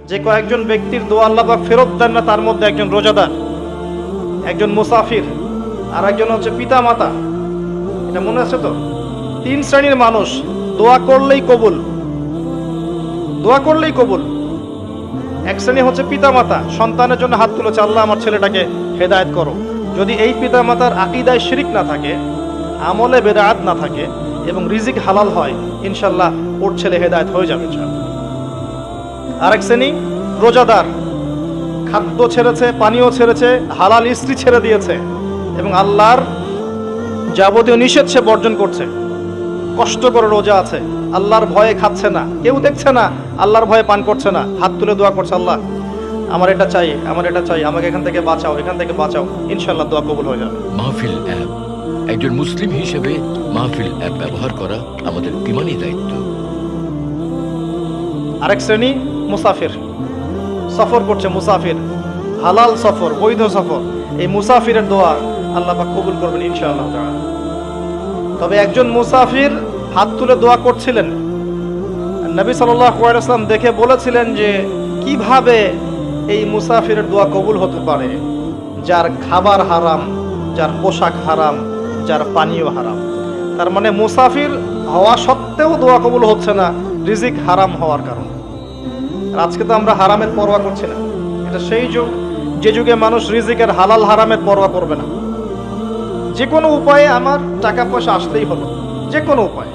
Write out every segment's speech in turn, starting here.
যে কয়েকজন ব্যক্তির দোয়া আল্লাহ পাক ফেরত দেন না, তার মধ্যে একজন রোজাদার, একজন মুসাফির, আর একজন হচ্ছে পিতা মাতা। এটা মনে আছে তো? 3 শ্রেণীর মানুষ দোয়া করলেই কবুল, দোয়া করলেই কবুল। এক শ্রেণী হচ্ছে পিতা মাতা, সন্তানের জন্য হাত তুলেছে, আল্লাহ আমার ছেলেটাকে হেদায়েত করো। যদি এই পিতা মাতার আকীদায় শিরিক না থাকে, আমলে বেদাত না থাকে এবং রিজিক হালাল হয়, ইনশাল্লাহ ওর ছেলে হেদায়েত হয়ে যাবে। আরেক শ্রেণী রোজাদার, খাদ্য ছেড়েছে, পানীয় ছেড়েছে, হালাল স্ত্রী ছেড়ে দিয়েছে এবং আল্লাহর যাবতীয় নিষেধ সে বর্জন করছে, কষ্ট করে রোজা আছে, আল্লাহর ভয়ে খাচ্ছে না, কেউ দেখছে না, আল্লাহর ভয়ে পান করছে না, হাত তুলে দোয়া করছে, আল্লাহ আমার এটা চাই, আমার এটা চাই, আমাকে এখান থেকে বাঁচাও, এখান থেকে বাঁচাও, ইনশাল্লাহ দোয়া কবুল হয়ে যাবে। মাহফিল অ্যাপ, একজন মুসলিম হিসেবে মাহফিল অ্যাপ ব্যবহার করা আমাদের ঈমানি দায়িত্ব। আরেক শ্রেণী মুসাফির, সফর করছে, মুসাফির, হালাল সফর, বৈধ সফর। এই মুসাফিরের দোয়া আল্লাহ পাক কবুল করবেন ইনশাআল্লাহ তাআলা। তবে একজন মুসাফির হাত তুলে দোয়া করছিলেন, নবী সাল্লাল্লাহু আলাইহি ওয়াসাল্লাম দেখে বলেছিলেন যে কিভাবে এই মুসাফিরের দোয়া কবুল হতে পারে, যার খাবার হারাম, যার পোশাক হারাম, যার পানীয় হারাম। তার মানে মুসাফির হওয়া সত্ত্বেও দোয়া কবুল হচ্ছে না, রিজিক হারাম হওয়ার কারণে। আর আজকে তো আমরা হারামের পরোয়া করছি না। এটা সেই যুগ যে যুগে মানুষ রিজিকের হালাল হারামের পরোয়া করবে না। যে কোনো উপায়ে আমার টাকা পয়সা আসলেই হলো, যে কোনো উপায়ে,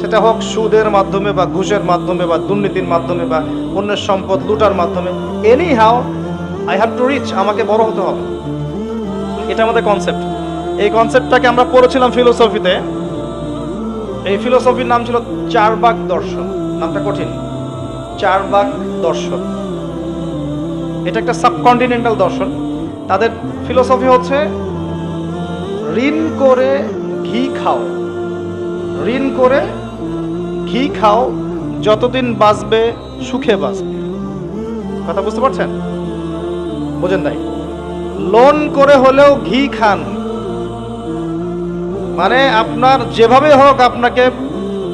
সেটা হোক সুদের মাধ্যমে বা ঘুষের মাধ্যমে বা দুর্নীতির মাধ্যমে বা অন্যের সম্পদ লুটার মাধ্যমে, any how I have to reach, আমাকে বড় হতে হবে। এটা আমাদের কনসেপ্ট। এই কনসেপ্টটাকে আমরা পড়েছিলাম ফিলোসফিতে। এই ফিলোসফির নাম ছিল চারবাক দর্শন। নামটা কঠিন, চারবাক দর্শন। এটা একটা সাবকন্টিনেন্টাল দর্শন। তাদের ফিলোসফি হচ্ছে ঋণ করে ঘি খাও, ঋণ করে ঘি খাও, যতদিন বাঁচবে সুখে বাঁচবে। কথা বুঝতে পারছেন? বোঝেন নাই? লোন করে হলেও ঘি খান, মানে আপনার যেভাবে হোক আপনাকে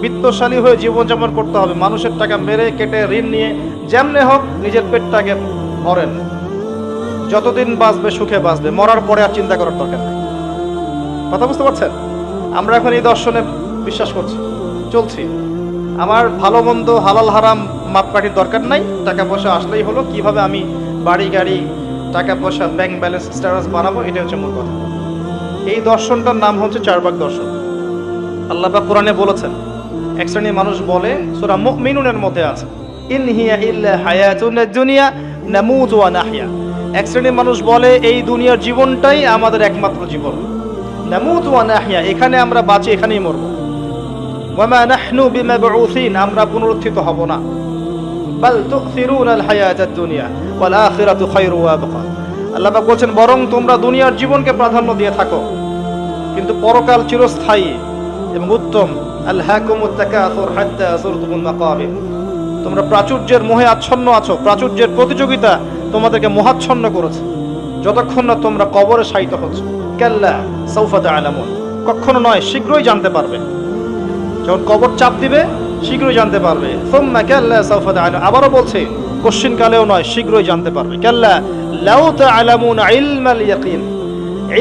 বিত্তশালী হয়ে জীবনযাপন করতে হবে। মানুষের টাকা মেরে কেটে ঋণ নিয়ে যেমনে হোক নিজের পেটটাকে ভরেন, যতদিন বাঁচবে সুখে বাঁচবে, মরার পরে আর চিন্তা করার দরকার নেই। কথা বুঝতে পারছেন? আমরা এখন এই দর্শনে বিশ্বাস করছি, চলছি। আমার ভালো মন্দ হালাল হারাম মাপকাঠির দরকার নাই, টাকা পয়সা আসলেই হলো। কিভাবে আমি বাড়ি গাড়ি টাকা পয়সা ব্যাংক ব্যালেন্স স্ট্যাটাস বানাবো, এটা হচ্ছে মূল কথা। এই দর্শনটার নাম হচ্ছে চারবাক দর্শন। আল্লাহ পাক কোরআনে বলেছেন, এক শ্রেণীর মানুষ বলে, সূরা মুমিনুনের মধ্যে আছে, ইন হিয়া ইল্লা হায়াতুনা দুনিয়া নামুতু ওয়া নাহয়া। এক শ্রেণীর মানুষ বলে এই দুনিয়ার জীবনটাই আমাদের একমাত্র জীবন। নামুতু ওয়া নাহয়া, এখানে আমরা বাঁচি, এখানেই মরব। ওয়া মা নাহনু বিমাবউসিন, আমরা পুনরুত্থিত হব না। বাল তুসিরুনাল হায়াতাদ দুনিয়া ওয়াল আখিরাতু খায়রু ওয়া আবকা। আল্লাহ পাক বলেন, বরং তোমরা দুনিয়ার জীবনকে প্রাধান্য দিয়ে থাকো, কিন্তু পরকাল চিরস্থায়ী এবং উত্তম। আলহাকুমুত তাকাসুর হাত্তা যুরতুমুল মাকাবির। তোমরা প্রাচুর্যের মোহে আচ্ছন্ন আছো, প্রাচুর্যের প্রতিযোগিতা তোমাদেরকে মোহাচ্ছন্ন করেছে, যতক্ষণ না তোমরা কবরে শায়িত হচ্ছ। কাল্লা সাউফা তা'লামুন, কখনো নয়, শীঘ্রই জানতে পারবে। যখন কবর চাপ দিবে শীঘ্রই জানতে পারবে। সুম্মা কাল্লা সাউফা তা'লামুন, আবারও বলছে কোশ্চিন কালেও নয়, শীঘ্রই জানতে পারবে। কাল্লা লাউ তা'লামুন ইলমাল ইয়াকিন।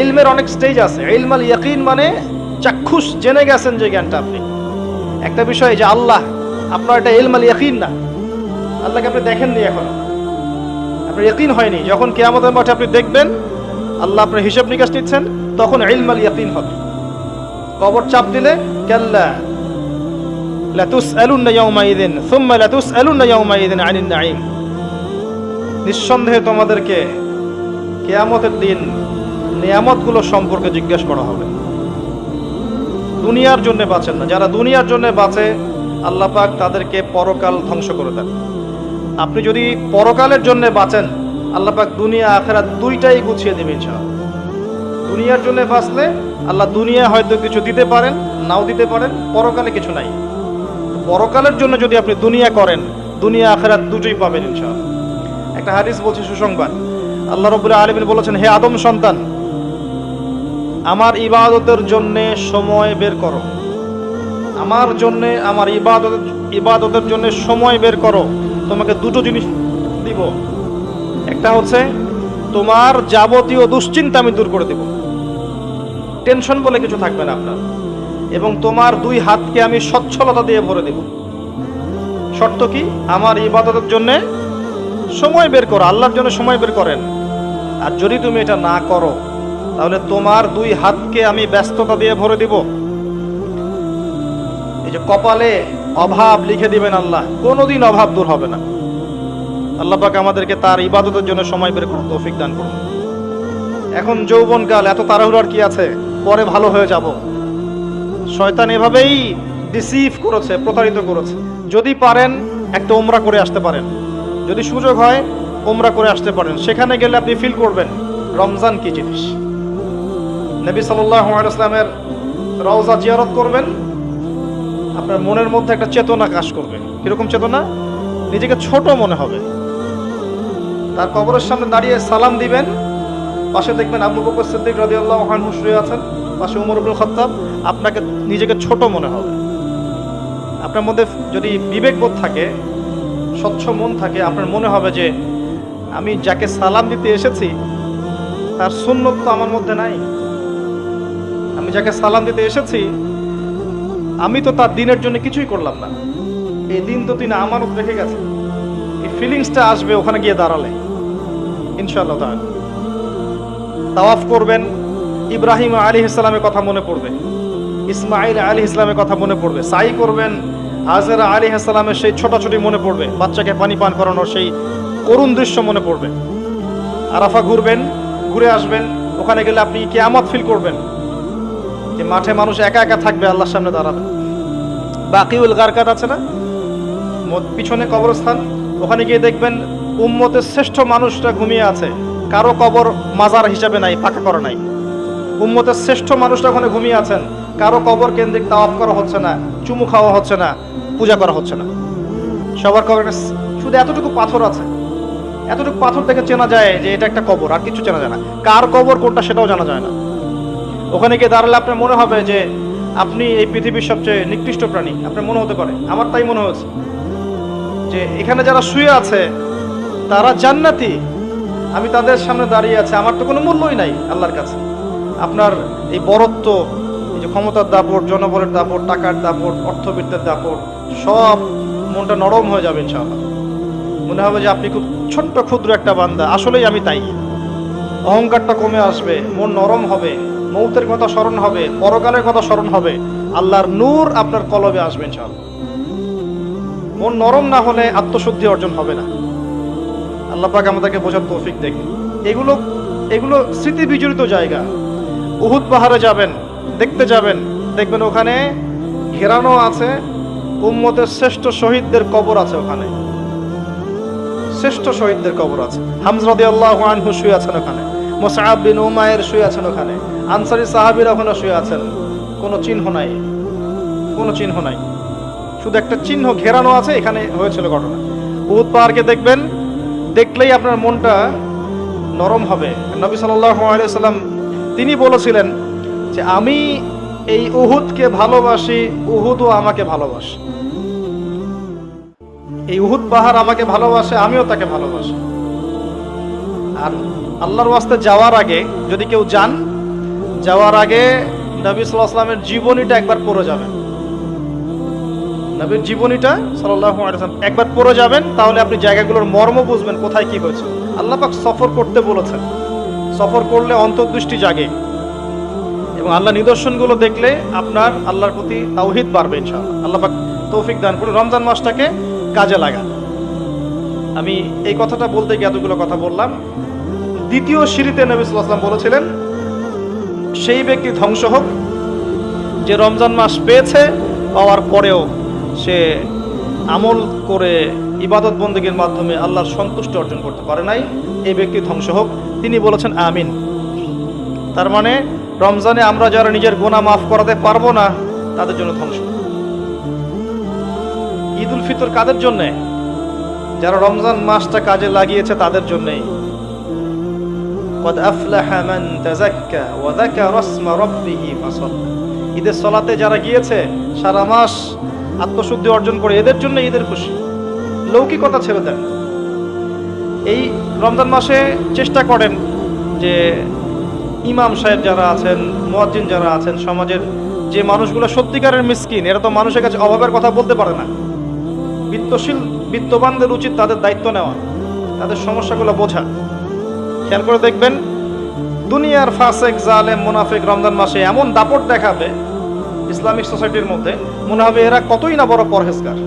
ইলমের অনেক স্টেজ আছে। ইলমাল ইয়াকিন মানে চাক্ষুষ জেনে গেছেন যে জ্ঞানটা আপনি। একটা বিষয় যে আল্লাহ, আপনার এটা ইলমাল ইয়াকিন না, আল্লাহকে আপনি দেখেননি এখনো, আপনার ইয়াকিন হয়নি। যখন কিয়ামতের মাঠে আপনি দেখবেন আল্লাহ আপনার হিসাব নিকাশ নিচ্ছেন, তখন ইলমাল ইয়াকিন হবে। কবর চাপ দিলে কাল্লা লাতুসআলুন্না ইয়াওমাইযিন সুম্মা লাতুসআলুন্না ইয়াওমাইযিন আনিন নাঈম। নিঃসন্দেহে তোমাদেরকে কিয়ামতের দিন নিয়ামতগুলো সম্পর্কে জিজ্ঞাসা করা হবে। দুনিয়ার জন্য বাঁচেন না, যারা দুনিয়ার জন্য বাঁচে আল্লাহ পাক তাদেরকে পরকাল ধ্বংস করে দেন। আপনি যদি পরকালের জন্য বাঁচেন, আল্লাহ পাক দুনিয়া আখিরাত দুইটাই গুছিয়ে দেবে ইনশাআল্লাহ। দুনিয়ার জন্য বাঁচলে আল্লাহ দুনিয়া হয়তো কিছু দিতে পারেন, নাও দিতে পারেন, পরকালে কিছু নাই। পরকালের জন্য যদি আপনি দুনিয়া করেন, দুনিয়া আখিরাত দুটোই পাবেন ইনশাআল্লাহ। একটা হাদিস বলছে সুসংবাদ, আল্লাহ রাব্বুল আলামিন বলেছেন, হে আদম সন্তান, আমার ইবাদতের জন্য সময় বের করো, আমার জন্য, আমার ইবাদতের জন্য সময় বের করো। তোমাকে দুটো জিনিস দিব। একটা হচ্ছে তোমার যাবতীয় দুশ্চিন্তা আমি দূর করে দেব, টেনশন বলে কিছু থাকবে না আপনার, এবং তোমার দুই হাতকে আমি সচ্ছলতা দিয়ে ভরে দেব। শর্ত কি? আমার ইবাদতের জন্য সময় বের করো, আল্লাহর জন্য সময় বের করেন। আর যদি তুমি এটা না করো তাহলে তোমার দুই হাতকে আমি ব্যস্ততা দিয়ে ভরে দিব। এই যে কপালে অভাব লিখে দিবেন আল্লাহ, কোনোদিন অভাব দূর হবে না। আল্লাহ পাক আমাদেরকে তার ইবাদতের জন্য সময় বের করার তৌফিক দান করুন। এখন যৌবনকাল, এত তাড়াহুড়ার কি আছে, পরে ভালো হয়ে যাব। শয়তান এভাবেই ডিসিভ করেছে, প্রতারিত করেছে। যদি পারেন একটা উমরা করে আসতে পারেন, যদি সুযোগ হয় উমরা করে আসতে পারেন। সেখানে গেলে আপনি ফিল করবেন রমজান কি জিনিস। নবী সাল্লাল্লাহু আলাইহি ওয়াসাল্লামের রওজা জিয়ারত করবেন, আপনার মনের মধ্যে একটা চেতনা কাজ করবে। কিরকম চেতনা? নিজেকে ছোট মনে হবে। তার কবরের সামনে দাঁড়িয়ে সালাম দিবেন, পাশে দেখবেন আবু বকর সিদ্দিক রাদিয়াল্লাহু আনহু শুয়ে আছেন, পাশে ওমর ইবনুল খাত্তাব। আপনাকে নিজেকে ছোট মনে হবে। আপনার মধ্যে যদি বিবেকবোধ থাকে, স্বচ্ছ মন থাকে, আপনার মনে হবে যে আমি যাকে সালাম দিতে এসেছি তার সুন্নত তো আমার মধ্যে নাই। আমি যাকে সালাম দিতে এসেছি আমি তো তার দিনের জন্য কিছুই করলাম না, এই দিন তো তিনি আমানত রেখে গেছে। এই ফিলিংসটা আসবে ওখানে গিয়ে দাঁড়ালে ইনশাআল্লাহ তাআলা। তাওয়াফ করবেন, ইব্রাহিম আলাইহিস সালামের কথা মনে পড়বে, ইসমাঈল আলাইহিস সালামের কথা মনে পড়বে। সাই করবেন, হাজেরা আলাইহিস সালামের সেই ছোটাছুটি মনে পড়বে, বাচ্চাকে পানি পান করানোর সেই করুণ দৃশ্য মনে পড়বে। আরাফা ঘুরবেন, ঘুরে আসবেন, ওখানে গেলে আপনি কিয়ামত ফিল করবেন, যে মাঠে মানুষ একা একা থাকবে, আল্লাহর সামনে দাঁড়াবে। বাকিউল গারকাত আছে না, পিছনে কবরস্থান, ওখানে গিয়ে দেখবেন উম্মতের শ্রেষ্ঠ মানুষটা ঘুমিয়ে আছে, কারো কবর মাজার হিসাবে নাই, পাকা করা নাই। উম্মতের শ্রেষ্ঠ মানুষটা ওখানে ঘুমিয়ে আছেন, কারো কবর কেন্দ্রিক তাওয়াফ করা হচ্ছে না, চুমু খাওয়া হচ্ছে না, পূজা করা হচ্ছে না। সবার কবরে শুধু এতটুকু পাথর আছে, এতটুকু পাথর থেকে চেনা যায় যে এটা একটা কবর, আর কিছু চেনা যায় না। কার কবর কোনটা সেটাও জানা যায় না। ওখানে গিয়ে দাঁড়ালে আপনার মনে হবে যে আপনি এই পৃথিবীর সবচেয়ে নিকৃষ্ট প্রাণী, আপনার মনে হতে পারে। আমার তাই মনে হয়েছে যে এখানে যারা শুয়ে আছে তারা জান্নাতি, আমি তাদের সামনে দাঁড়িয়ে আছে, আমার তো কোনো মূল্যই নাই আল্লাহর কাছে। আপনার এই বরত্ব, এই যে ক্ষমতার দাপট, জনবলের দাপট, টাকার দাপট, অর্থবিত্তের দাপট, সব মনটা নরম হয়ে যাবে ইনশাআল্লাহ। মনে হবে যে আপনি খুব ছোট্ট ক্ষুদ্র একটা বান্দা, আসলেই আমি তাই। অহংকারটা কমে আসবে, মন নরম হবে, মৌতের কথা স্মরণ হবে, পরকালের কথা স্মরণ হবে, আল্লাহর নূর আপনার কলবে আসবে ইনশাআল্লাহ। মন নরম না হলে আত্মশুদ্ধি অর্জন হবে না। আল্লাহ পাক আমাদেরকে বোঝার তৌফিক দেন। এগুলো স্মৃতি বিজড়িত জায়গা। উহুদ পাহাড়ে যাবেন, দেখতে যাবেন, দেখবেন ওখানে ঘেরানো আছে উম্মতের শ্রেষ্ঠ শহীদদের কবর আছে। ওখানে শ্রেষ্ঠ শহীদদের কবর আছে। হামজা রাদিয়াল্লাহু আনহু শুয়ে আছেন ওখানে, মুসআব বিন উমাইর শুয়ে আছেন ওখানে, আনসারী সাহাবীরা ওখানে শুয়ে আছেন। কোনো চিহ্ন নাই, কোনো চিহ্ন নাই, শুধু একটা চিহ্ন ঘেরানো আছে। এখানে হয়েছিল ঘটনা। উহুদ পাহাড়কে দেখবেন, দেখলেই আপনার মনটা নরম হবে। নবী সাল্লাল্লাহু আলাইহি ওয়াসাল্লাম তিনি বলেছিলেন যে আমি এই উহুদকে ভালোবাসি, উহুদও আমাকে ভালোবাসে। এই উহুদ পাহাড় আমাকে ভালোবাসে, আমিও তাকে ভালোবাসি। আর আল্লাহর ওয়াস্তে যাওয়ার আগে যদি কেউ যান, যাওয়ার আগে নবী সাল্লাল্লাহু আলাইহি ওয়াসাল্লামের জীবনীটা একবার পড়ে যাবেন। নবীর জীবনীটা সাল্লাল্লাহু আলাইহি ওয়াসাল্লাম একবার পড়ে যাবেন, তাহলে আপনি জায়গাগুলোর মর্ম বুঝবেন, কোথায় কি হয়েছে। আল্লাহ পাক সফর করতে বলেছেন, সফর করলে অন্তর্দৃষ্টি জাগে, এবং আল্লাহ নিদর্শনগুলো দেখলে আপনার আল্লাহর প্রতি তাওহীদ বাড়বে ইনশাআল্লাহ। আল্লাহ পাক তৌফিক দান করে রমজান মাসটাকে কাজে লাগান। আমি এই কথাটা বলতে গিয়ে এতগুলো কথা বললাম। দ্বিতীয় সিঁড়িতে নবী সাল্লাল্লাহু আলাইহি ওয়াসাল্লাম বলেছিলেন, সেই ব্যক্তি ধ্বংস হোক যে রমজান মাস পেয়েছে, পাওয়ার পরেও সে আমল করে ইবাদত বন্দেগীর মাধ্যমে আল্লাহর সন্তুষ্টি অর্জন করতে পারে নাই, এই ব্যক্তি ধ্বংস হোক। তিনি বলেছেন আমিন। তার মানে রমজানে আমরা যারা নিজের গুনাহ মাফ করাতে পারবো না, তাদের জন্য ধ্বংস। ঈদ উল ফিতর কাদের জন্যে? যারা রমজান মাসটা কাজে লাগিয়েছে তাদের জন্যই। قد أفلح من تزكى وذكر اسم ربه فصلى। ঈদের সালাতে যারা গিয়েছে, সারা মাস আত্মশুদ্ধি অর্জন করে, এদের জন্য ঈদের খুশি। লৌকিকতা ছেড়ে দেন। এই রমজান মাসে চেষ্টা করেন যে ইমাম সাহেব যারা আছেন, মুয়াজ্জিন যারা আছেন, সমাজের যে মানুষগুলো সত্যিকারের মিসকিন, এরা তো মানুষের কাছে অভাবের কথা বলতে পারে না। বিত্তবানদের উচিত তাদের দায়িত্ব নেওয়া, তাদের সমস্যাগুলো বোঝা। খেয়াল করে দেখবেন, দুনিয়ার ফাসেক, জালেম, মুনাফিক রমজান মাসে এমন দাপট দেখাবে ইসলামিক সোসাইটির মধ্যে, মনে হবে এরা কতই না বড় পরহেজগার।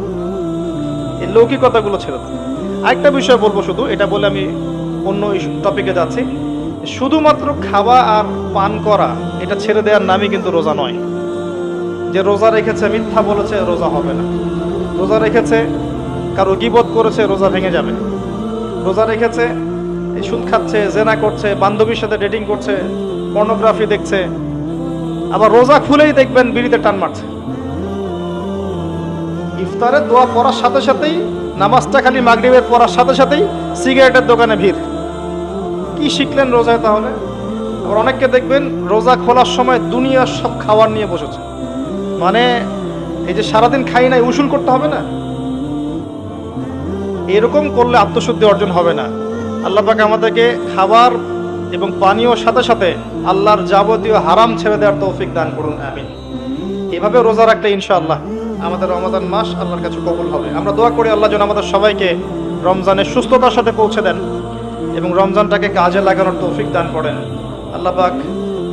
এই লৌকিকতাগুলো ছেড়ে দেয়। আরেকটা বিষয় বলবো, শুধু এটা বলে আমি অন্য টপিকে যাচ্ছি। শুধুমাত্র খাওয়া আর পান করা এটা ছেড়ে দেওয়ার নামই কিন্তু রোজা নয়। যে রোজা রেখেছে মিথ্যা বলেছে, রোজা হবে না। রোজা রেখেছে কারো গীবত করেছে, রোজা ভেঙে যাবে। রোজা রেখেছে সুদ খাচ্ছে, জেনা করছে, বান্ধবীর সাথে ডেটিং করছে, পর্নোগ্রাফি দেখছে, আবার রোজা খুলেই দেখবেন বিড়িতে টান মারছে। ইফতারের দোয়া পড়ার সাথে সাথেই, নামাজটা খালি মাগরিবের পড়ার সাথে সাথেই সিগারেটের দোকানে ভিড়। কি শিখলেন রোজায় তাহলে? আবার অনেককে দেখবেন রোজা খোলার সময় দুনিয়ার সব খাবার নিয়ে বসেছে। মানে এই যে সারাদিন খাই নাই, উসুল করতে হবে না? এরকম করলে আত্মশুদ্ধি অর্জন হবে না। আল্লাহ পাক আমাদেরকে খাবার এবং পানীয় সাথে সাথে আল্লাহর যাবতীয় হারাম ছেড়ে দেওয়ার তৌফিক দান করুন, আমিন। এভাবে রোজা রাখলে ইনশাআল্লাহ আমাদের রমজান মাস আল্লাহর কাছে কবুল হবে। আমরা দোয়া করি আল্লাহ যেন আমাদের সবাইকে রমজানের সুস্থতার সাথে পৌঁছে দেন এবং রমজানটাকে কাজে লাগানোর তৌফিক দান করেন। আল্লাহ পাক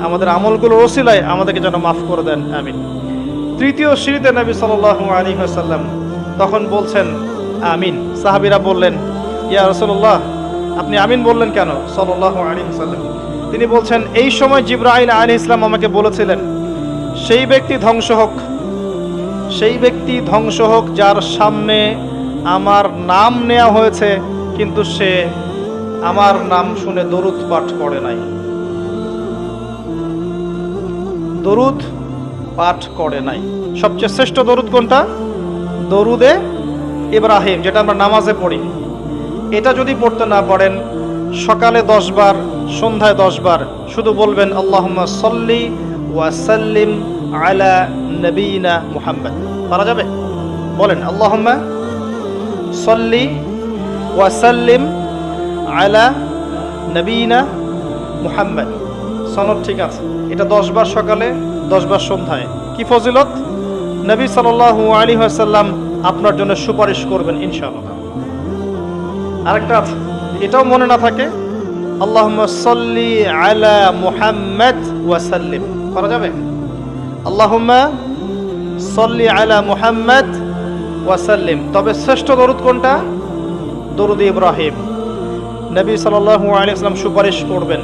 আমাদের আমলগুলোর ওসিলায় আমাদেরকে যেন মাফ করে দেন, আমিন। তৃতীয় সিঁড়িতে নবী সাল্লাল্লাহু আলাইহি ওয়াসাল্লাম তখন বলছেন আমিন। সাহাবীরা বললেন, ইয়া রাসূলুল্লাহ, আপনি আমিন বললেন কেন? সাল্লাল্লাহু আলাইহি ওয়াসাল্লাম তিনি বলছেন, এই সময় জিবরাইল আলাইহিস সালাম আমাকে বলেছিলেন, সেই ব্যক্তি ধ্বংস হোক, সেই ব্যক্তি ধ্বংস হোক যার সামনে আমার নাম নেওয়া হয়েছে কিন্তু সে আমার নাম শুনে দরুদ পাঠ করে নাই। দরুদ পাঠ করে নাই। সবচেয়ে শ্রেষ্ঠ দরুদ কোনটা? দরুদে ইব্রাহিম, যেটা আমরা নামাজে পড়ি। এটা যদি পড়তে না পারেন, সকালে 10 বার, সন্ধ্যায় 10 বার শুধু বলবেন আল্লাহুম্মা সাল্লি ওয়া সাল্লিম আলা নবিয়িনা মুহাম্মদ। পারা যাবে? বলেন আল্লাহুম্মা সাল্লি ওয়া সাল্লিম আলা নবিয়িনা মুহাম্মদ। সনদ ঠিক আছে। এটা 10 বার সকালে, 10 বার সন্ধ্যায়। কি ফজিলত! নবী সাল্লাল্লাহু আলাইহি ওয়াসাল্লাম আপনার জন্য সুপারিশ করবেন ইনশাআল্লাহ। আরেকটা আছে, এটাও মনে না থাকে, আল্লাহুম্মা সাল্লি আলা মুহাম্মদ ওয়া সাল্লিম। পারা যাবে? আল্লাহুম্মা সাল্লি আলা মুহাম্মদ ওয়া সাল্লিম। তবে শ্রেষ্ঠ দরুদ কোনটা? দরুদ ইব্রাহিম। নবী সাল্লাল্লাহু আলাইহি ওয়াসাল্লাম সুপারিশ করবেন।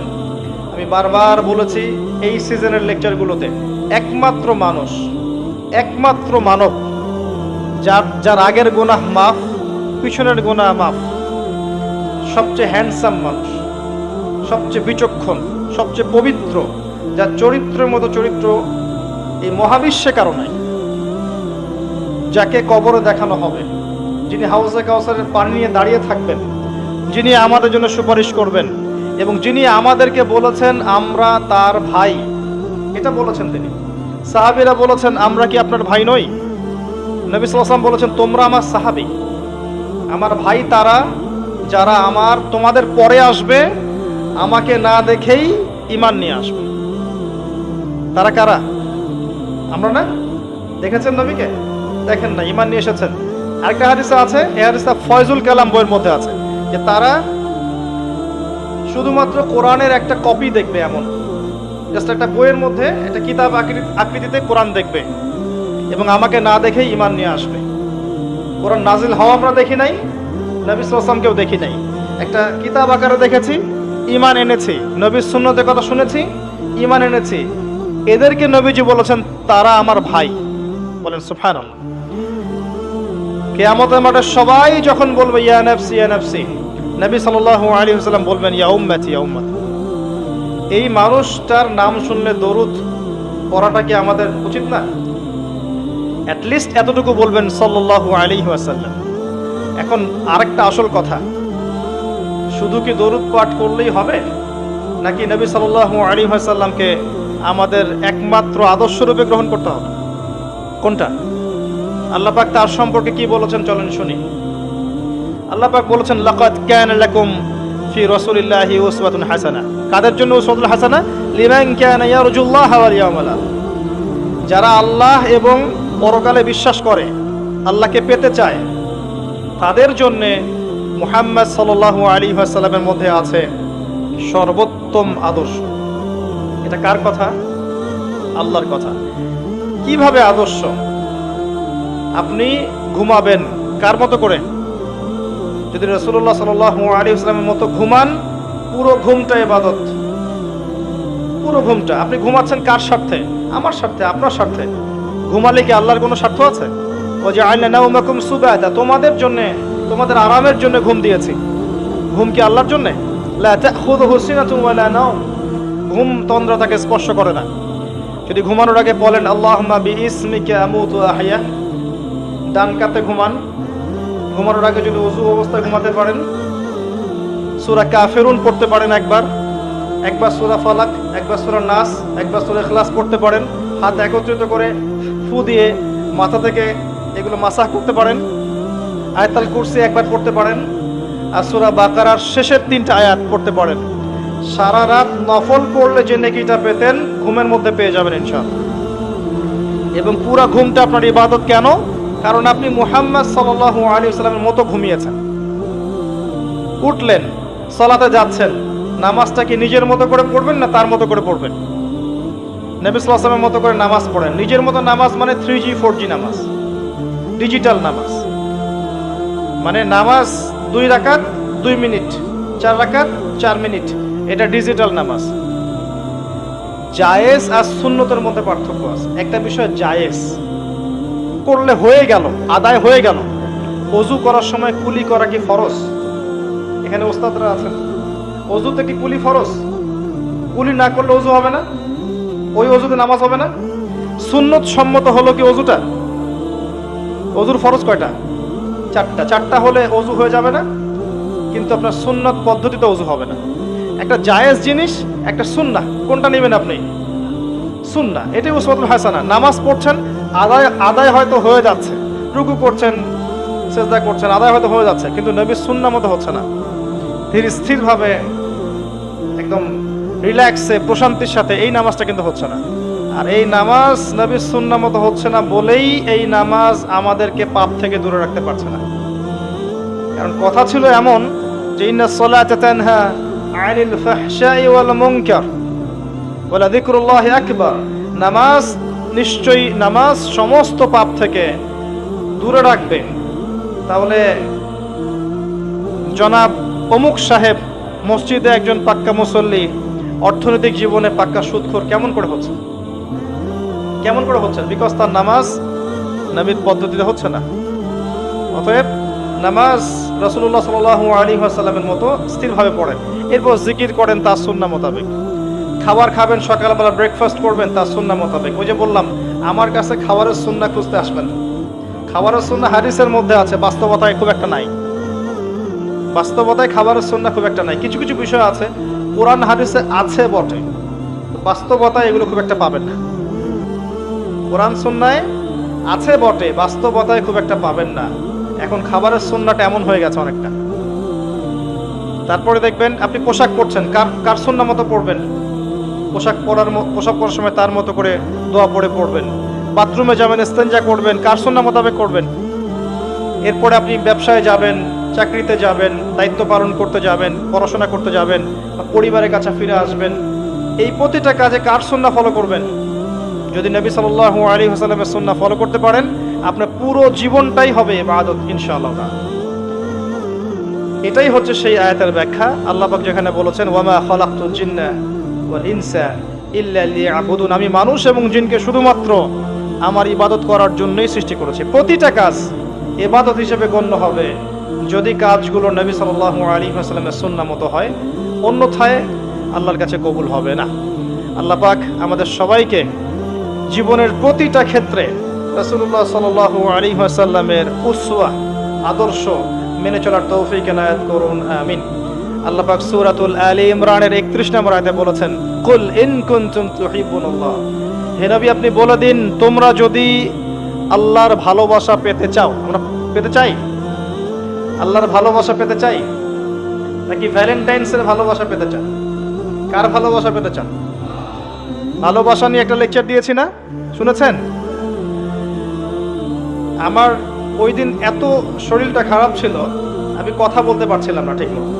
আমি বারবার বলেছি এই সিজনের লেকচারগুলোতে, একমাত্র মানব যার আগের গুনাহ মাফ, পিছনের গুনাহ মাফ, সবচেয়ে হ্যান্ডসাম মানুষ, সবচেয়ে বিচক্ষণ, সবচেয়ে পবিত্র, যার চরিত্রের মতো চরিত্র এই মহাবিশ্বে কারো নাই, যাকে কবরে দেখানো হবে, যিনি হাউজে কাউসারের পানি নিয়ে দাঁড়িয়ে থাকবেন, যিনি আমাদের জন্য সুপারিশ করবেন এবং যিনি আমাদেরকে বলেছেন আমরা তার ভাই। এটা বলেছেন তিনি। সাহাবীরা বলেছেন, আমরা কি আপনার ভাই নই? নবী সাল্লাল্লাহু আলাইহি ওয়াসাল্লাম বলেছেন, তোমরা আমার সাহাবী, আমার ভাই তারা যারা তোমাদের পরে আসবে, আমাকে না দেখেই ঈমান নিয়ে আসবে। তারা কারা? আমরা না? দেখেছেন নবীকে? দেখেন না, ঈমান নিয়ে এসেছেন। আরেকটা হাদিসে আছে, এই হাদিসটা ফয়জুল কালাম বইয়ের মধ্যে আছে, যে তারা শুধুমাত্র কোরআনের একটা কপি দেখবে, এমন জাস্ট একটা বইয়ের মধ্যে একটা কিতাব আকৃতিতে কোরআন দেখবে এবং আমাকে না দেখেই ঈমান নিয়ে আসবে। কোরআন নাজিল হওয়া আমরা দেখি নাই, নবী সাল্লাল্লাহু আলাইহি ওয়াসাল্লামকেও দেখি নাই। একটা কিতাব আকারে দেখেছি, ঈমান এনেছি, নবীর সুন্নতের কথা শুনেছি, ঈমান এনেছি। এদেরকে নবীজি বলেছেন তারা আমার ভাই। বলেন সুবহানাল্লাহ। কিয়ামতের মাঠে সবাই যখন বলবে ইয়া নাফসি ইয়া নাফসি, নবী সাল্লাল্লাহু আলাইহি ওয়াসাল্লাম বলবেন ইয়া উম্মতি ইয়া উম্মতি। এই মানুষটার নাম শুনলে দরুদ পড়াটা কি আমাদের উচিত না? অ্যাটলিস্ট এতটুকু বলবেন সাল্লাল্লাহু আলাইহি ওয়াসাল্লাম। এখন আরেকটা আসল কথা, শুধু কি দরুদ পাঠ করলেই হবে, নাকি নবী সাল্লাল্লাহু আলাইহি ওয়াসাল্লামকে আমাদের একমাত্র আদর্শ রূপে গ্রহণ করতে হবে? কোনটা? আল্লাহ পাক তার সম্পর্কে কি বলেছেন চলেন শুনি। আল্লাহ পাক বলেছেন, লাকাদ কানা লাকুম ফি রাসূলিল্লাহি উসওয়াতুন হাসানাহ। কাদের জন্য উসওয়াতুন হাসানাহ? লিমান কানা ইয়ারজুল্লাহ ওয়াল ইয়াউমাল আখির, যারা আল্লাহ এবং পরকালে বিশ্বাস করে, আল্লাহকে পেতে চায়, তাদের জন্য মুহাম্মদ সাল্লাল্লাহু আলাইহি ওয়াসাল্লামের মধ্যে আছে সর্বোত্তম আদর্শ। এটা কার কথা? আল্লাহর কথা। কিভাবে আদর্শ? আপনি ঘুমাবেন কার মতো করে? যদি রাসূলুল্লাহ সাল্লাল্লাহু আলাইহি ওয়াসাল্লামের মতো ঘুমান, পুরো ঘুমটা ইবাদত। পুরো ঘুমটা। আপনি ঘুমাচ্ছেন কার স্বার্থে? আমার স্বার্থে, আপনার স্বার্থে। ঘুমালে কি আল্লাহর কোনো স্বার্থ আছে? ওয়াজআলনা নাওমাকুম সুবাতা, তোমাদের জন্য, তোমাদের আরামের জন্য ঘুম দিয়েছি। ঘুম কি আল্লাহর জন্য? লা তাখুযুহু সিনাতুন ওয়ালা নাওম, ঘুম তন্দ্রা তাকে স্পর্শ করে না। যদি ঘুমানোর আগে বলেন আল্লাহুম্মা বিইসমিকা আমুতু ওয়া আহইয়া, ডান কাতে ঘুমান। ঘুমানোর আগে যদি ওযু অবস্থায় ঘুমাতে পারেন, সূরা কাফিরুন পড়তে পারেন একবার সূরা ফালাক, একবার সূরা নাস, একবার সূরা ইখলাস পড়তে পারেন। হাত একত্রিত করে ফু দিয়ে মাথা থেকে এগুলো মাসাহ করতে পারেন। আয়াতুল কুরসি একবার পড়তে পারেন, আর সূরা বাকারার শেষের 3টা আয়াত পড়তে পারেন। সারা রাত নফল পড়লে যে নেকিটা পেতেন, ঘুমের মধ্যে পেয়ে যাবেন ইনশাআল্লাহ। এবং পুরো ঘুমটা আপনার ইবাদত। কেন? কারণ আপনি মুহাম্মদ সাল্লাল্লাহু আলাইহি ওয়াসাল্লামের মতো ঘুমিয়েছেন। উঠলেন, সালাতে যাচ্ছেন, নামাজটা কি নিজের মতো করে পড়বেন না তার মতো করে পড়বেন? নবী সাল্লাল্লাহু আলাইহি ওয়াসাল্লামের মতো করে নামাজ পড়েন। নিজের মতো নামাজ মানে 3G 4G নামাজ, ডিজিটাল নামাজ। মানে নামাজ 2 রাকাত 2 মিনিট, 4 রাকাত 4 মিনিট, এটা ডিজিটাল নামাজ। জায়েজ আর সুন্নতের মধ্যে পার্থক্য আছে। একটা বিষয় জায়েজ করলে হয়ে গেল, আদায় হয়ে গেল। ওযু করার সময় কুলি করা কি ফরজ? এখানে ওস্তাদরা আছেন, ওযুতে কি কুলি ফরজ? কুলি না করলে ওযু হবে না, ওই ওযুতে নামাজ হবে না। সুন্নত সম্মত হলো কি ওযুটা? ওযুর ফরজ কয়টা? 4টা। 4টা হলে ওযু হয়ে যাবে না, কিন্তু আপনার সুন্নত পদ্ধতিতে ওযু হবে না। একটা জায়েজ জিনিস, একটা সুন্নাহ, কোনটা নেবেন আপনি? সুন্নাহ। এটাই উসওয়াতুল হাসানাহ। নামাজ পড়ছেন, আদায় হয়তো হয়ে যাচ্ছে, রুকু করছেন, সিজদা করছেন, আদায় হয়তো হয়ে যাচ্ছে, কিন্তু নবীর সুন্নাহ মতো হচ্ছে না। ধীর স্থিরভাবে একদম রিল্যাক্সে প্রশান্তির সাথে এই নামাজটা কিন্তু হচ্ছে না। আর এই নামাজ নবীর সুন্নাহ মতো হচ্ছে না বলেই এই নামাজ আমাদেরকে পাপ থেকে দূরে রাখতে পারছে না। কারণ কথা ছিল এমন যে ইন্নাস সালাতা তানহা আনিল ফাহশাই ওয়াল মুনকার ওয়ালা যিকরুল্লাহি আকবার, নামাজ নিশ্চয়ই, নামাজ সমস্ত পাপ থেকে দূরে রাখবে। তাহলে জনাব অমুক সাহেব মসজিদে একজন পাক্কা মুসল্লি, অর্থনৈতিক জীবনে পাক্কা সুদখোর কেমন করে হচ্ছে? কেমন করে হচ্ছে? বিকজ তার নামাজ নবীর পদ্ধতিতে হচ্ছে না। অতএব নামাজ রাসূলুল্লাহ সাল্লাল্লাহু আলাইহি ওয়াসাল্লামের মতো স্থিরভাবে পড়েন। এরপর জিকির করেন তার সুন্নাহ মোতাবেক। খাবার খাবেন, সকালবেলা ব্রেকফাস্ট করবেন তার সুন্নাহ মোতাবেক। ওই যে বললাম, আমার কাছে খাবারের সুন্নাহ খুঁজতে আসবেন। খাবারের সুন্নাহ হাদিসের মধ্যে আছে, বাস্তবতায় খুব একটা নাই। বাস্তবতায় খাবারের সুন্নাহ খুব একটা নাই। কিছু কিছু বিষয় আছে কোরআন হাদিসে আছে বটে, বাস্তবতায় এগুলো খুব একটা পাবেন না। কোরআন সুন্নায় আছে বটে, বাস্তবতায় খুব একটা পাবেন না। এখন খাবারের সুন্নাহটা এমন হয়ে গেছে অনেকটা। তারপরে দেখবেন আপনি পোশাক পরছেন, কার সুন্নাহ মতো পড়বেন? পোশাক পরার সময় তার মতো করে দোয়া পড়ে পড়বেন। বাথরুমে যাবেন, ইস্তেঞ্জা করবেন, কার সুন্নাহ মোতাবেক করবেন। এরপরে আপনি ব্যবসায় যাবেন, চাকরিতে যাবেন, দায়িত্ব পালন করতে যাবেন, পড়াশোনা করতে যাবেন, পরিবারের কাছে ফিরে আসবেন, এই প্রতিটা কাজে কার সুন্নাহ ফলো করবেন? যদি নবী সাল্লাল্লাহু আলাইহি ওয়াসাল্লামের সুন্নাহ ফলো করতে পারেন, আপনার পুরো জীবনটাই হবে ইবাদত ইনশাআল্লাহ। এটাই হচ্ছে সেই আয়াতের ব্যাখ্যা। আল্লাহ পাক যেখানে বলেছেন ওয়ামা খালাকতুল জিন্না ওয়াল ইনসা ইল্লা লিয়াবুদুন, আমি মানুষ এবং জিনকে শুধুমাত্র আমার ইবাদত করার জন্যই সৃষ্টি করেছি। প্রতিটা কাজ ইবাদত হিসেবে গণ্য হবে যদি কাজগুলো নবী সাল্লাল্লাহু আলাইহি ওয়াসাল্লামের সুন্নাহ মতো হয়, অন্যথায় আল্লাহর কাছে কবুল হবে না। আল্লাহ পাক আমাদের সবাইকে জীবনের প্রতিটা ক্ষেত্রে রাসূলুল্লাহ সাল্লাল্লাহু আলাইহি ওয়াসাল্লামের উসওয়া, আদর্শ মেনে চলার তৌফিক এনায়েত করুন, আমিন। আল্লাহ পাক সূরাতুল আলী ইমরানের 31 নম্বর আয়াতে বলেছেন, কুল ইন কুনতুম তুহিব্বুনাল্লাহ, হে নবী আপনি বলে দিন, তোমরা যদি আল্লাহর ভালোবাসা পেতে চাও। আমরা পেতে চাই? আল্লাহর ভালোবাসা পেতে চাই? নাকি ভ্যালেন্টাইন্সের ভালোবাসা পেতে চান? কার ভালোবাসা পেতে চান? ভালোবাসা নিয়ে একটা লেকচার দিয়েছি না, শুনেছেন? আমার ওই দিন এত শরীরটা খারাপ ছিল, আমি কথা বলতে পারছিলাম না ঠিক মতো।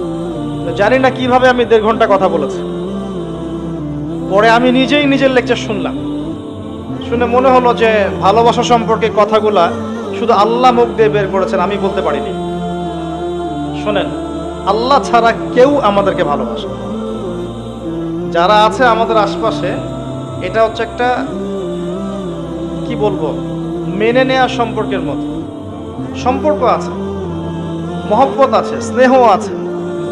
জানি না কিভাবে আমি 1.5 ঘন্টা কথা বলেছি। পরে আমি নিজেই নিজের লেকচার শুনলাম, শুনে মনে হলো যে ভালোবাসা সম্পর্কে কথাগুলা শুধু আল্লাহ মুখ দিয়ে বের করেছেন, আমি বলতে পারিনি। শোনেন, আল্লাহ ছাড়া কেউ আমাদেরকে ভালোবাসে। যারা আছে আমাদের আশপাশে, এটা হচ্ছে একটা কি বলবো, মেনে নেওয়া সম্পর্কের মতো। সম্পর্ক আছে, মহব্বত আছে, স্নেহ আছে,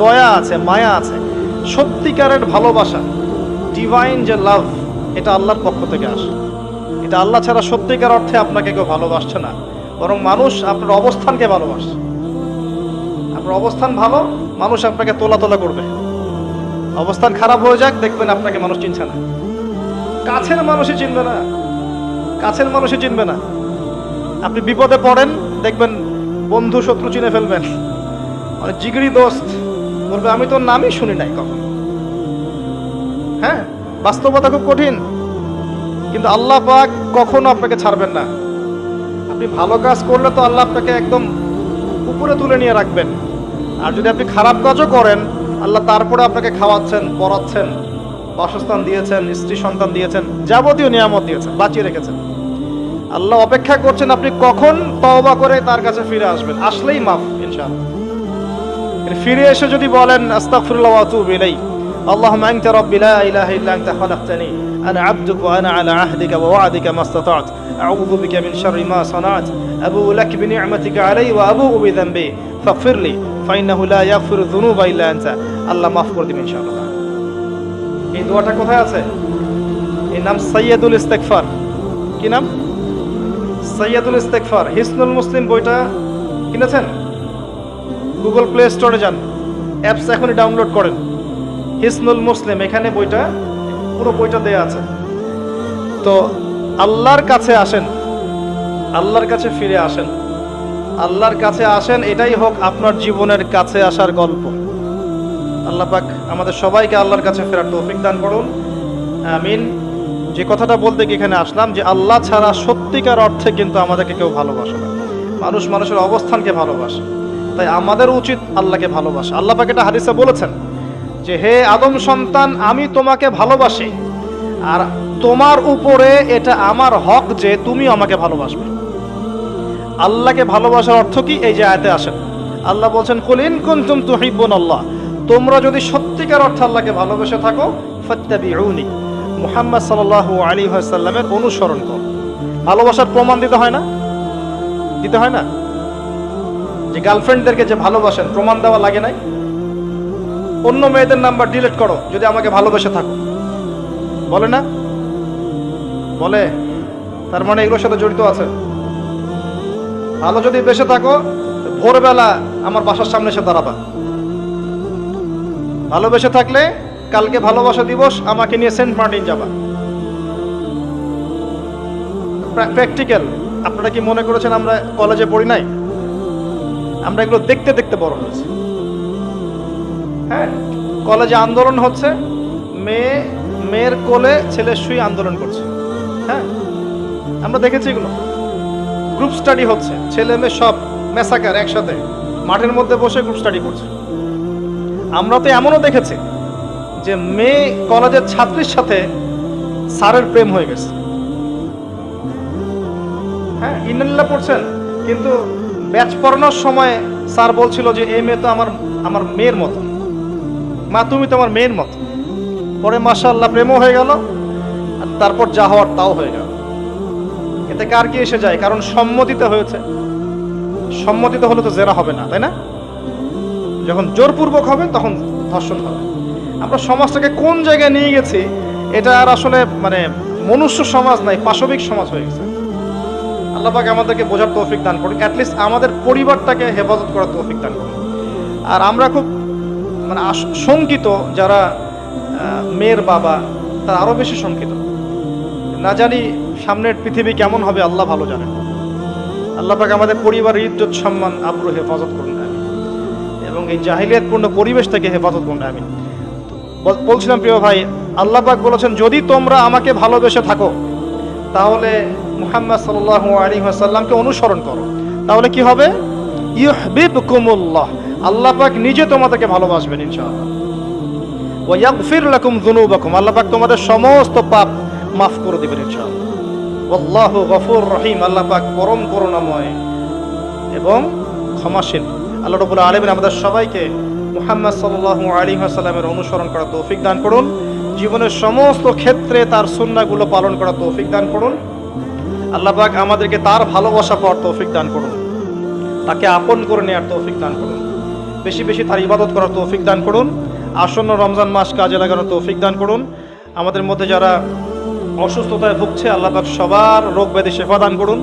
দয়া আছে, মায়া আছে। সত্যিকারের ভালোবাসা, ডিভাইন যে লাভ, এটা আল্লাহর পক্ষ থেকে আসে। এটা আল্লাহ ছাড়া সত্যিকার অর্থে আপনাকে কেউ ভালোবাসছে না, বরং মানুষ আপনার অবস্থানকে ভালোবাসে। আপনার অবস্থান ভালো, মানুষ আপনাকে তোলা তোলা করবে। অবস্থান খারাপ হয়ে যাক, দেখবেন আপনাকে মানুষ চিনছে না। কাছের মানুষই চিনবে না, কাছের মানুষই চিনবে না। আপনি বিপদে পড়েন, দেখবেন বন্ধু শত্রু চিনে ফেলবেন। মানে জিগরি দোস্ত বলবে আমি তোর নামই শুনি নাই কখন। হ্যাঁ, বাস্তবতা খুব কঠিন, কিন্তু আল্লাহ পাক কখনো আপনাকে ছাড়বেন না। আপনি ভালো কাজ করলে তো আল্লাহ আপনাকে একদম উপরে তুলে নিয়ে রাখবেন। আর যদি আপনি খারাপ কাজও করেন, আল্লাহ তারপরে আপনাকে খাওয়াচ্ছেন, পড়াচ্ছেন, বাসস্থান দিয়েছেন, স্ত্রী সন্তান দিয়েছেন, যাবতীয় নিয়ামত দিয়েছেন, বাঁচিয়ে রেখেছেন। আল্লাহ অপেক্ষা করছেন আপনি কখন তওবা করে তার কাছে ফিরে আসবেন। আসলেই মাফ ইনশাআল্লাহ। ফিরে এসে যদি বলেন আস্তাগফিরুল্লাহ ওয়া আতুবু ইলাইহি, আল্লাহুম্মা আনতা রাব্বি লা ইলাহা ইল্লা আনতা খালাকতানি আনা আবদুকা ওয়া আনা আলা আহদিকা ওয়া ওয়া'দিকা মাস্তাতা'তু আউযু বিকা মিন শাররি মা সানা'তু আবু'ু লাক বিনি'মাতিকা আলাইয়া ওয়া আবু'ু বিযানবি ফাগফিরলি ফাইন্নাহু লা ইয়াগফিরু যুনুবা ইল্লা আনতা। আল্লাহ মাফ করে দিবেন ইনশাআল্লাহ। এই দোয়াটা কোথায় আছে? এর নাম সাইয়্যিদুল ইস্তিগফার। কি নাম? সাইয়্যিদুল ইস্তিগফার। হিসনুল মুসলিম বইটা কিনেছেন? গুগল প্লে স্টোরে যান, অ্যাপস এখনই ডাউনলোড করেন, হিসনুল মুসলিম, এখানে বইটা, পুরো বইটা দেয়া আছে। তো আল্লাহর কাছে আসেন, আল্লাহর কাছে ফিরে আসেন, আল্লাহর কাছে আসেন। এটাই হোক আপনার জীবনের কাছে আসার গল্প। আল্লাহ পাক আমাদের সবাইকে আল্লাহর কাছে ফেরার তৌফিক দান করুন, আমিন। যে কথাটা বলতে গিয়ে এখানে আসলাম, যে আল্লাহ ছাড়া সত্যিকার অর্থে কিন্তু আমাদেরকে কেউ ভালোবাসে না। মানুষ মানুষের অবস্থানকে ভালোবাসে, তাই আমাদের উচিত আল্লাহকে ভালোবাসা। আল্লাহ পাক এটা হাদিসে বলেছেন যে হে আদম সন্তান, আমি তোমাকে ভালোবাসি, আর তোমার উপরে এটা আমার হক যে তুমি আমাকে ভালোবাসবে। আল্লাহকে ভালোবাসার অর্থ কি? এই যে আয়াতে আসেন, আল্লাহ বলছেন কুল ইন কুনতুম তুহিব্বুনাল্লাহ, তোমরা যদি সত্যিকার অর্থে আল্লাহকে ভালোবেসে থাকো, ফাত্তাবিউনি, মুহাম্মদ সাল্লাল্লাহু আলাইহি ওয়াসাল্লামের অনুসরণ করো। ভালোবাসার প্রমাণ দিতে হয় না? দিতে হয় না? যে গার্লফ্রেন্ডদেরকে যে ভালোবাসেন, প্রমাণ দেওয়া লাগে নাই? অন্য মেয়েদের নাম্বার ডিলিট করো যদি আমাকে ভালোবেসে থাকো, বলে না? বলে। তার মানে এগুলোর সাথে জড়িত আছে। ভালো যদি বেসে থাকো, ভোরবেলা আমার বাসার সামনে এসে দাঁড়াবা। ভালোবেসে থাকলে কালকে ভালোবাসা দিবস, আমাকে নিয়ে সেন্ট মার্টিন যাবা। প্র্যাকটিক্যাল। আপনারা কি মনে করেছেন আমরা কলেজে পড়ি নাই? আমরা এগুলো দেখতে দেখতে বড় হয়েছি। হ্যাঁ, কলেজে আন্দোলন হচ্ছে, মেয়ের কোলে ছেলে শুয়ে আন্দোলন করছে। হ্যাঁ, আমরা দেখেছি এগুলো। গ্রুপ স্টাডি হচ্ছে, ছেলে মেয়ে সব মেসাকার একসাথে মাঠের মধ্যে বসে গ্রুপ স্টাডি করছে। আমরা তো এমনও দেখেছি যে মেয়ে কলেজের ছাত্রীর সাথে স্যারের প্রেম হয়ে গেছে। হ্যাঁ, ইন্নালিল্লাহ পড়ছেন, কিন্তু ব্যাচ পড়ানোর সময় স্যার বলছিল যে এই মেয়ে তো আমার মেয়ের মতো, মা তুমি তো আমার মেয়ের মতো। পরে মাশাআল্লাহ প্রেমও হয়ে গেল, আর তারপর যা হওয়ার তাও হয়ে গেল। এতে কার কি এসে যায়? কারণ সম্মতিতে হয়েছে। সম্মতিতে হলে তো জেনা হবে না, তাই না? যখন জোরপূর্বক হবে তখন ধর্ষণ হবে। আমরা সমাজটাকে কোন জায়গায় নিয়ে গেছি, এটা আর আসলে মানে মনুষ্য সমাজ নাই, পাশবিক সমাজ হয়ে গেছে। আল্লাহ পাক আমাদেরকে বোঝার তৌফিক দান করুন, অ্যাটলিস্ট আমাদের পরিবারটাকে হেফাজত করার তৌফিক দান করুন। আর আমরা খুব মানে শঙ্কিত, যারা মেয়ের বাবা, তারা আরও বেশি শঙ্কিত। না জানি সামনের পৃথিবী কেমন হবে, আল্লাহ ভালো জানেন। আল্লাহ পাক আমাদের পরিবারের ইজ্জত সম্মান আবরু হেফাজত করুন এবং এবং এই জাহিলিয়াতপূর্ণ পরিবেশ থেকে হেফাজত করুন, আমিন। বলছিলাম প্রিয় ভাই, আল্লাহ পাক বলেছেন যদি তোমরা আমাকে ভালোবেসে থাকো তাহলে মুহাম্মদ সাল্লাল্লাহু আলাইহি ওয়াসাল্লামকে অনুসরণ করো, তাহলে কি হবে? ইউহিব্বুকুমুল্লাহ, আল্লাহ পাক নিজে তোমাদেরকে ভালোবাসবেন ইনশাআল্লাহ। ওয়া ইয়াগফির লাকুম যুনুবাকুম, আল্লাহ পাক তোমাদের সমস্ত পাপ মাফ করে দিবেন ইনশাআল্লাহ। আল্লাহু গফুর রহিম, আল্লাহ পাক পরম করুণাময় এবং ক্ষমাশীল। আল্লাহ রাব্বুল আলামিন আমাদের সবাইকে মুহাম্মদ সাল্লাল্লাহু আলাইহি ওয়াসাল্লামের অনুসরণ করার তৌফিক দান করুন, জীবনের সমস্ত ক্ষেত্রে তার সুন্নাহগুলো পালন করার তৌফিক দান করুন। আল্লাহ পাক আমাদেরকে তার ভালোবাসা পাওয়ার তৌফিক দান করুন, তাকে আপন করে নেওয়ার তৌফিক দান করুন, বেশি বেশি তার ইবাদত করার তৌফিক দান করুন, আসন্ন রমজান মাস কাজে লাগানোর তৌফিক দান করুন। আমাদের মধ্যে যারা অসুস্থতায় ভুগছে আল্লাহ পাক সবার রোগ ব্যাধি শেফা দান করুন।